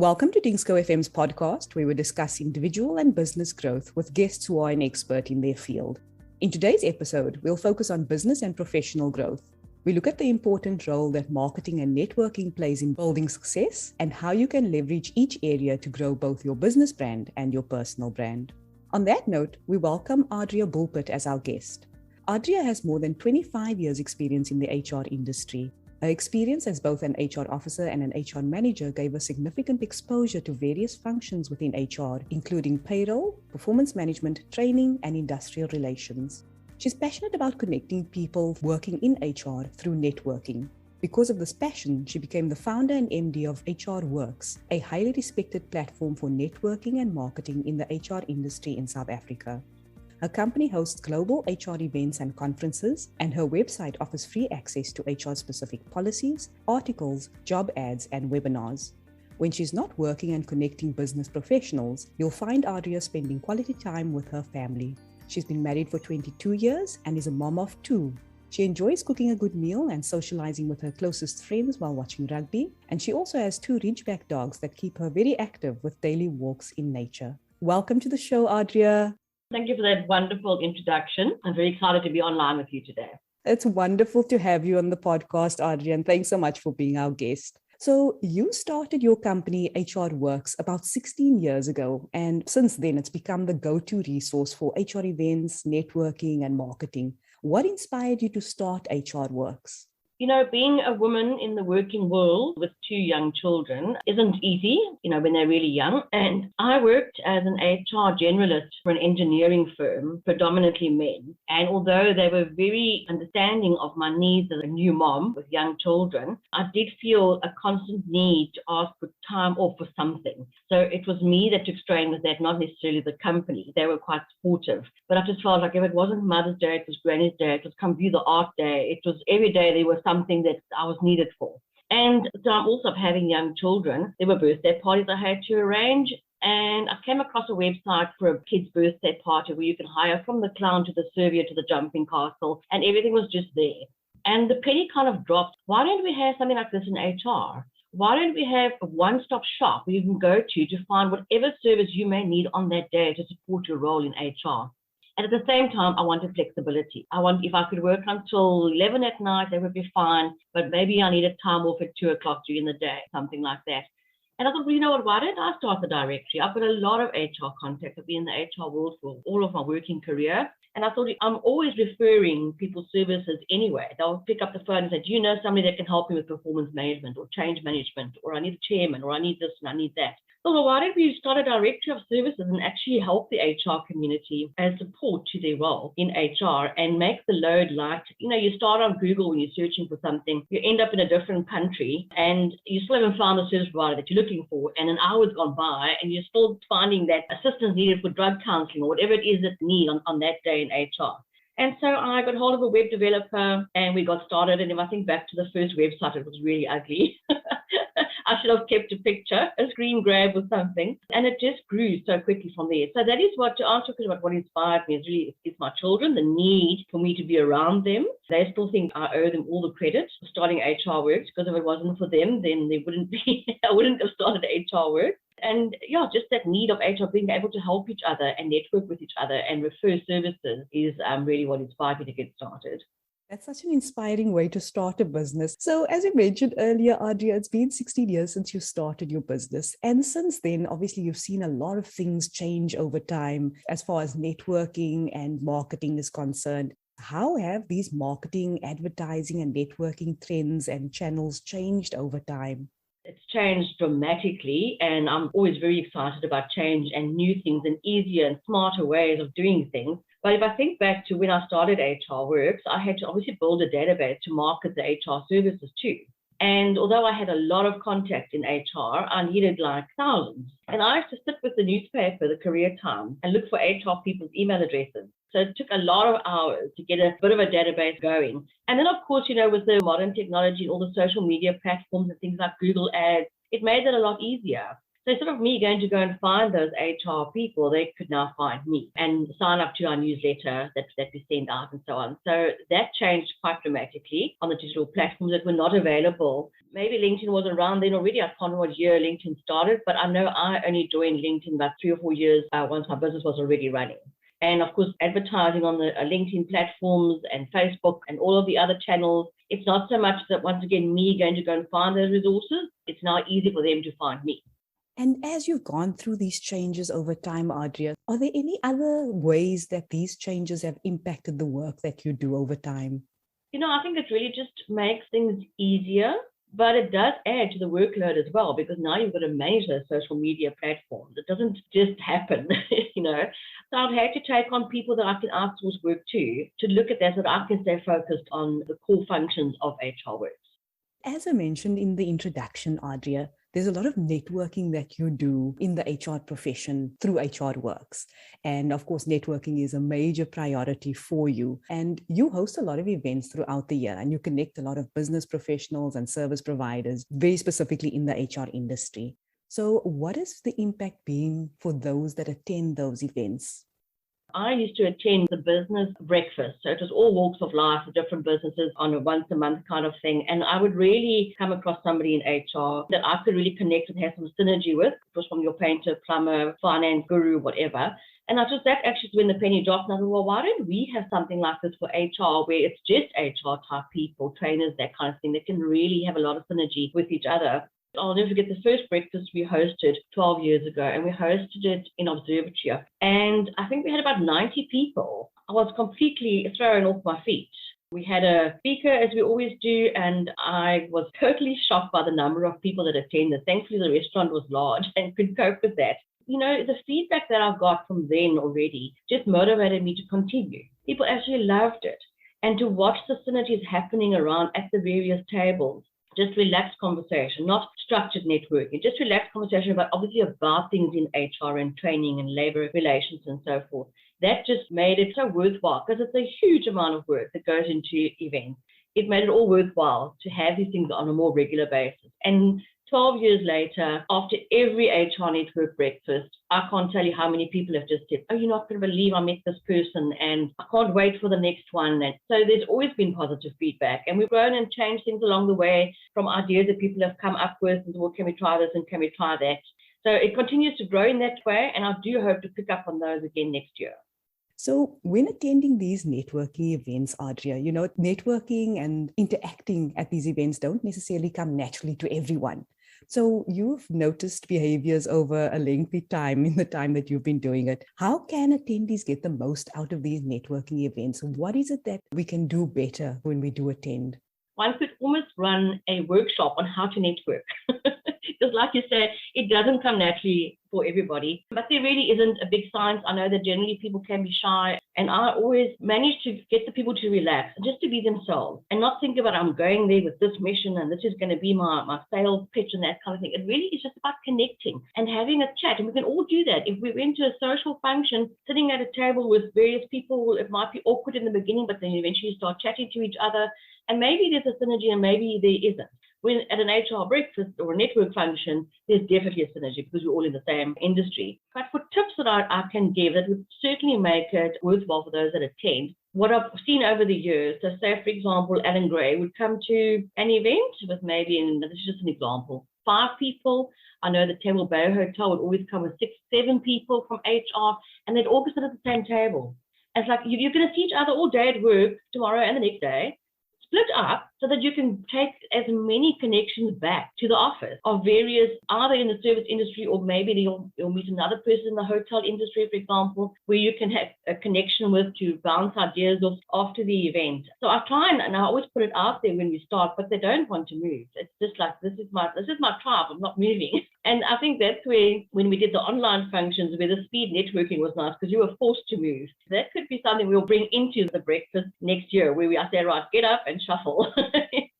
Welcome to Dingsco FM's podcast, where we discuss individual and business growth with guests who are an expert in their field. In today's episode, we'll focus on business and professional growth. We look at the important role that marketing and networking plays in building success and how you can leverage each area to grow both your business brand and your personal brand. On that note, we welcome Adria Bulpitt as our guest. Adria has more than 25 years' experience in the HR industry. Her experience as both an HR officer and an HR manager gave her significant exposure to various functions within HR, including payroll, performance management, training, and industrial relations. She's passionate about connecting people working in HR through networking. Because of this passion, she became the founder and MD of HRworks, a highly respected platform for networking and marketing in the HR industry in South Africa. Her company hosts global HR events and conferences, and her website offers free access to HR-specific policies, articles, job ads, and webinars. When she's not working and connecting business professionals, you'll find Adria spending quality time with her family. She's been married for 22 years and is a mom of 2. She enjoys cooking a good meal and socializing with her closest friends while watching rugby, and she also has 2 Ridgeback dogs that keep her very active with daily walks in nature. Welcome to the show, Adria. Thank you for that wonderful introduction. I'm very excited to be online with you today. It's wonderful to have you on the podcast, Adria, and thanks so much for being our guest. So you started your company, HRworks, about 16 years ago, and since then it's become the go-to resource for HR events, networking, and marketing. What inspired you to start HRworks? You know, being a woman in the working world with 2 young children isn't easy, when they're really young. And I worked as an HR generalist for an engineering firm, predominantly men. And although they were very understanding of my needs as a new mom with young children, I did feel a constant need to ask for time off for something. So it was me that took strain with that, not necessarily the company. They were quite supportive. But I just felt like if it wasn't Mother's Day, it was Granny's Day, it was Come View the Art Day, it was every day there was something that I was needed for. And so I'm also having young children. There were birthday parties I had to arrange, and I came across a website for a kid's birthday party where you can hire from the clown to the servier to the jumping castle, and everything was just there. And the penny kind of dropped. Why don't we have something like this in HR? Why don't we have a one-stop shop where you can go to find whatever service you may need on that day to support your role in HR? And at the same time, I wanted flexibility. If I could work until 11 at night, that would be fine. But maybe I needed time off at 2 o'clock during the day, something like that. And I thought, well, you know what, why don't I start the directory? I've got a lot of HR contacts. I've been in the HR world for all of my working career. And I thought, I'm always referring people's services anyway. They'll pick up the phone and say, do you know somebody that can help me with performance management or change management? Or I need a chairman, or I need this and I need that. So why don't we start a directory of services and actually help the HR community as support to their role in HR and make the load light? You start on Google when you're searching for something, you end up in a different country and you still haven't found the service provider that you're looking for, and an hour's gone by and you're still finding that assistance needed for drug counseling or whatever it is that you need on that day in HR. And so I got hold of a web developer and we got started. And if I think back to the first website, it was really ugly. I should have kept a picture, a screen grab or something. And it just grew so quickly from there. So that is to answer about what inspired me is my children, the need for me to be around them. They still think I owe them all the credit for starting HRworks, because if it wasn't for them, then there wouldn't be, I wouldn't have started HRworks. And just that need of HR being able to help each other and network with each other and refer services is really what inspired me to get started. That's such an inspiring way to start a business. So as you mentioned earlier, Adria, it's been 16 years since you started your business. And since then, obviously, you've seen a lot of things change over time as far as networking and marketing is concerned. How have these marketing, advertising, and networking trends and channels changed over time? It's changed dramatically, and I'm always very excited about change and new things and easier and smarter ways of doing things. But if I think back to when I started HRworks, I had to obviously build a database to market the HR services too. And although I had a lot of contacts in HR, I needed like thousands. And I used to sit with the newspaper, the Career Time, and look for HR people's email addresses. So it took a lot of hours to get a bit of a database going. And then, of course, with the modern technology and all the social media platforms and things like Google Ads, it made it a lot easier. So instead of me going to go and find those HR people, they could now find me and sign up to our newsletter that we send out and so on. So that changed quite dramatically on the digital platforms that were not available. Maybe LinkedIn was around then already. I can't remember what year LinkedIn started, but I know I only joined LinkedIn about 3 or 4 years once my business was already running. And of course, advertising on the LinkedIn platforms and Facebook and all of the other channels, it's not so much that once again, me going to go and find those resources. It's now easy for them to find me. And as you've gone through these changes over time, Adria, are there any other ways that these changes have impacted the work that you do over time? I think it really just makes things easier, but it does add to the workload as well, because now you've got to manage those social media platforms. It doesn't just happen, So I've had to take on people that I can outsource work to look at that so that I can stay focused on the core functions of HRworks. As I mentioned in the introduction, Adria, there's a lot of networking that you do in the HR profession through HRworks. And of course, networking is a major priority for you. And you host a lot of events throughout the year, and you connect a lot of business professionals and service providers, very specifically in the HR industry. So what has the impact been for those that attend those events? I used to attend the business breakfast. So it was all walks of life of different businesses on a once a month kind of thing. And I would really come across somebody in HR that I could really connect and have some synergy with. It was from your painter, plumber, finance guru, whatever. And I just, that actually when the penny dropped, and I thought, well, why don't we have something like this for HR where it's just HR type people, trainers, that kind of thing, that can really have a lot of synergy with each other. I'll never forget the first breakfast we hosted 12 years ago, and we hosted it in Observatory. And I think we had about 90 people. I was completely thrown off my feet. We had a speaker, as we always do, and I was totally shocked by the number of people that attended. Thankfully, the restaurant was large and could cope with that. The feedback that I got from then already just motivated me to continue. People actually loved it. And to watch the synergies happening around at the various tables. Just relaxed conversation, not structured networking, just relaxed conversation about things in HR and training and labor relations and so forth. That just made it so worthwhile, because it's a huge amount of work that goes into events. It made it all worthwhile to have these things on a more regular basis. And 12 years later, after every HR network breakfast, I can't tell you how many people have just said, oh, you're not going to believe I met this person and I can't wait for the next one. And so there's always been positive feedback. And we've grown and changed things along the way from ideas that people have come up with and, well, can we try this and can we try that? So it continues to grow in that way. And I do hope to pick up on those again next year. So when attending these networking events, Adria, networking and interacting at these events don't necessarily come naturally to everyone. So you've noticed behaviors over a lengthy time in the time that you've been doing it. How can attendees get the most out of these networking events? What is it that we can do better when we do attend? One could almost run a workshop on how to network. Because like you said, it doesn't come naturally for everybody, but there really isn't a big science. I know that generally people can be shy, and I always manage to get the people to relax and just to be themselves and not think about, I'm going there with this mission and this is going to be my sales pitch and that kind of thing. It really is just about connecting and having a chat, and we can all do that. If we went to a social function, sitting at a table with various people, it might be awkward in the beginning, but then eventually you start chatting to each other, and maybe there's a synergy and maybe there isn't. When at an HR breakfast or a network function, there's definitely a synergy because we're all in the same industry. But for tips that I can give that would certainly make it worthwhile for those that attend, what I've seen over the years, so say, for example, Alan Gray would come to an event with maybe, and this is just an example, 5 people. I know the Table Bay Hotel would always come with 6, 7 people from HR, and they'd all sit at the same table. And it's like, you're going to see each other all day at work, tomorrow and the next day. Split up so that you can take as many connections back to the office of various, either in the service industry or maybe you'll meet another person in the hotel industry, for example, where you can have a connection with to bounce ideas off after the event. So I try and I always put it out there when we start, but they don't want to move. It's just like, this is my tribe, I'm not moving. And I think that's where, when we did the online functions, where the speed networking was nice because you were forced to move. That could be something we'll bring into the breakfast next year, where I say, right, get up and shuffle.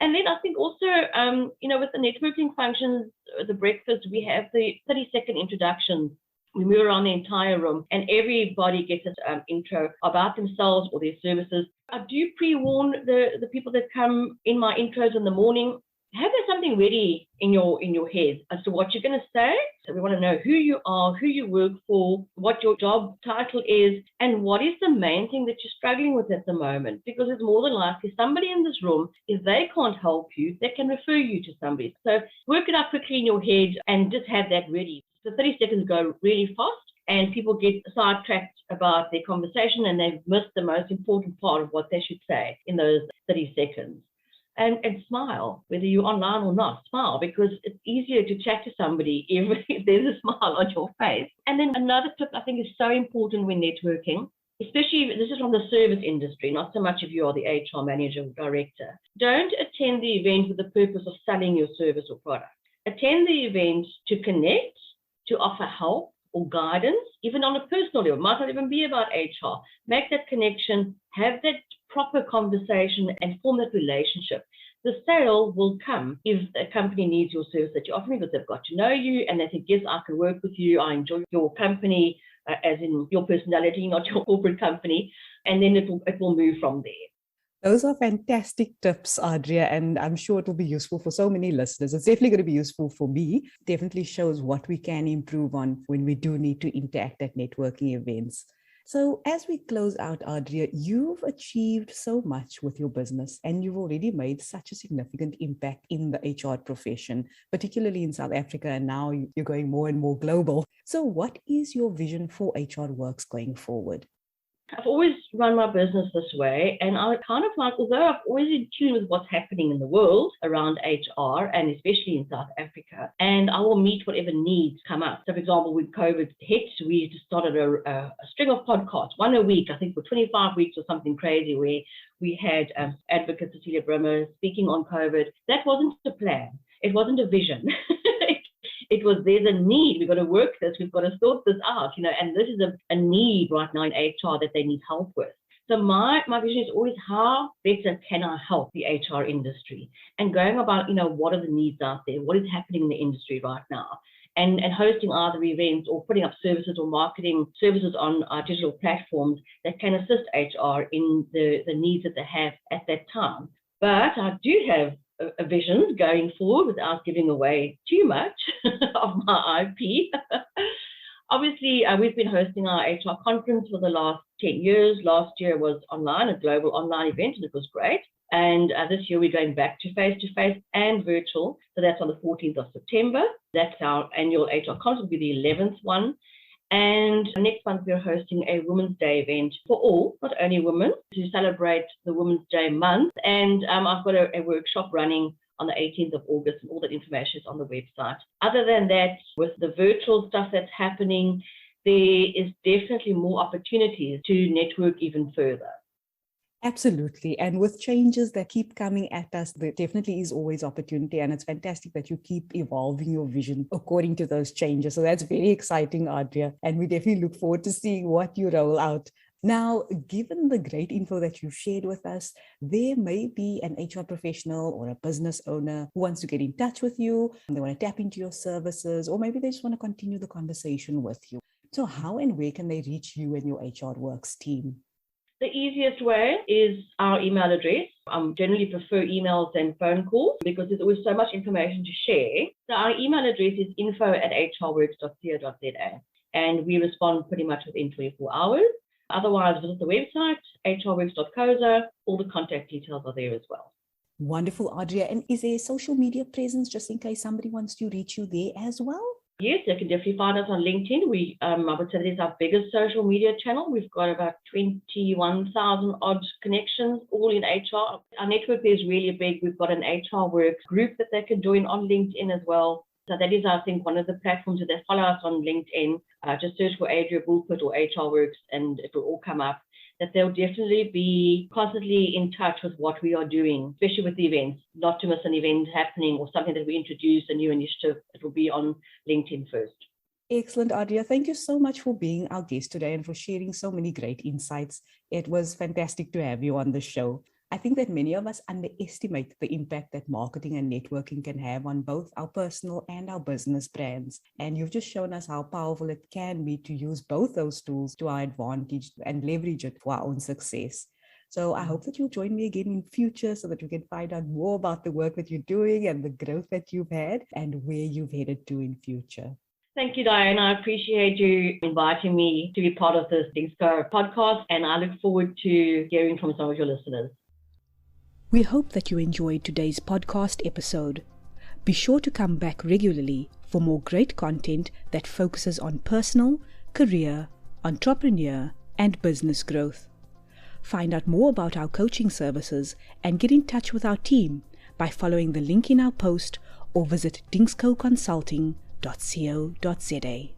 And then I think also, with the networking functions, the breakfast, we have the 30-second introductions. We move around the entire room and everybody gets an intro about themselves or their services. I do pre-warn the people that come in my intros in the morning. have there something ready in your head as to what you're going to say. So we want to know who you are, who you work for, what your job title is, and what is the main thing that you're struggling with at the moment. Because it's more than likely somebody in this room, if they can't help you, they can refer you to somebody. So work it out quickly in your head and just have that ready. The 30 seconds go really fast, and people get sidetracked about their conversation and they've missed the most important part of what they should say in those 30 seconds. And smile, whether you're online or not, smile, because it's easier to chat to somebody if there's a smile on your face. And then another tip I think is so important when networking, especially if this is from the service industry, not so much if you are the HR manager or director. Don't attend the event with the purpose of selling your service or product. Attend the event to connect, to offer help or guidance, even on a personal level. It might not even be about HR. Make that connection, have that proper conversation and form that relationship. The sale will come if a company needs your service that you're offering, because they've got to know you and they think, yes, I can work with you. I enjoy your company, as in your personality, not your corporate company. And then it will move from there. Those are fantastic tips, Adria, and I'm sure it will be useful for so many listeners. It's definitely going to be useful for me. Definitely shows what we can improve on when we do need to interact at networking events. So as we close out, Adria, you've achieved so much with your business and you've already made such a significant impact in the HR profession, particularly in South Africa, and now you're going more and more global. So what is your vision for HRworks going forward? I've always run my business this way, and I kind of like, although I'm always in tune with what's happening in the world around HR, and especially in South Africa, and I will meet whatever needs come up. So, for example, when COVID hit, we just started a string of podcasts, one a week, I think for 25 weeks or something crazy, where we had advocate Cecilia Brimmer speaking on COVID. That wasn't a plan. It wasn't a vision. It was, there's a need, we've got to work this, we've got to sort this out, and this is a need right now in HR that they need help with. So my vision is always, how better can I help the HR industry? And going about, what are the needs out there? What is happening in the industry right now? And hosting either events or putting up services or marketing services on our digital platforms that can assist HR in the needs that they have at that time. But I do have a vision going forward without giving away too much of my IP. Obviously, we've been hosting our HR conference for the last 10 years. Last year was online, a global online event, and it was great. And this year we're going back to face-to-face and virtual. So that's on the 14th of September. That's our annual HR conference, will be the 11th one. And next month, we're hosting a Women's Day event for all, not only women, to celebrate the Women's Day month. And I've got a workshop running on the 18th of August, and all that information is on the website. Other than that, with the virtual stuff that's happening, there is definitely more opportunities to network even further. Absolutely. And with changes that keep coming at us, there definitely is always opportunity. And it's fantastic that you keep evolving your vision according to those changes. So that's very exciting, Adria. And we definitely look forward to seeing what you roll out. Now, given the great info that you've shared with us, there may be an HR professional or a business owner who wants to get in touch with you. And they want to tap into your services, or maybe they just want to continue the conversation with you. So how and where can they reach you and your HRworks team? The easiest way is our email address. I generally prefer emails than phone calls because there's always so much information to share. So our email address is info@hrworks.co.za, and we respond pretty much within 24 hours. Otherwise, visit the website, hrworks.co.za. All the contact details are there as well. Wonderful, Adria. And is there a social media presence just in case somebody wants to reach you there as well? Yes, they can definitely find us on LinkedIn. I would say that is our biggest social media channel. We've got about 21,000 odd connections, all in HR. Our network is really big. We've got an HRworks group that they can join on LinkedIn as well. So that is, I think, one of the platforms that they follow us on LinkedIn. Just search for Adria Bulpitt or HRworks and it will all come up. That they'll definitely be constantly in touch with what we are doing, especially with the events, not to miss an event happening or something that we introduce, a new initiative. It will be on LinkedIn first. Excellent, Adria. Thank you so much for being our guest today and for sharing so many great insights. It was fantastic to have you on the show. I think that many of us underestimate the impact that marketing and networking can have on both our personal and our business brands. And you've just shown us how powerful it can be to use both those tools to our advantage and leverage it for our own success. So I hope that you'll join me again in future so that we can find out more about the work that you're doing and the growth that you've had and where you've headed to in future. Thank you, Diane. I appreciate you inviting me to be part of this DingsCo podcast, and I look forward to hearing from some of your listeners. We hope that you enjoyed today's podcast episode. Be sure to come back regularly for more great content that focuses on personal, career, entrepreneur, and business growth. Find out more about our coaching services and get in touch with our team by following the link in our post or visit dingscoconsulting.co.za.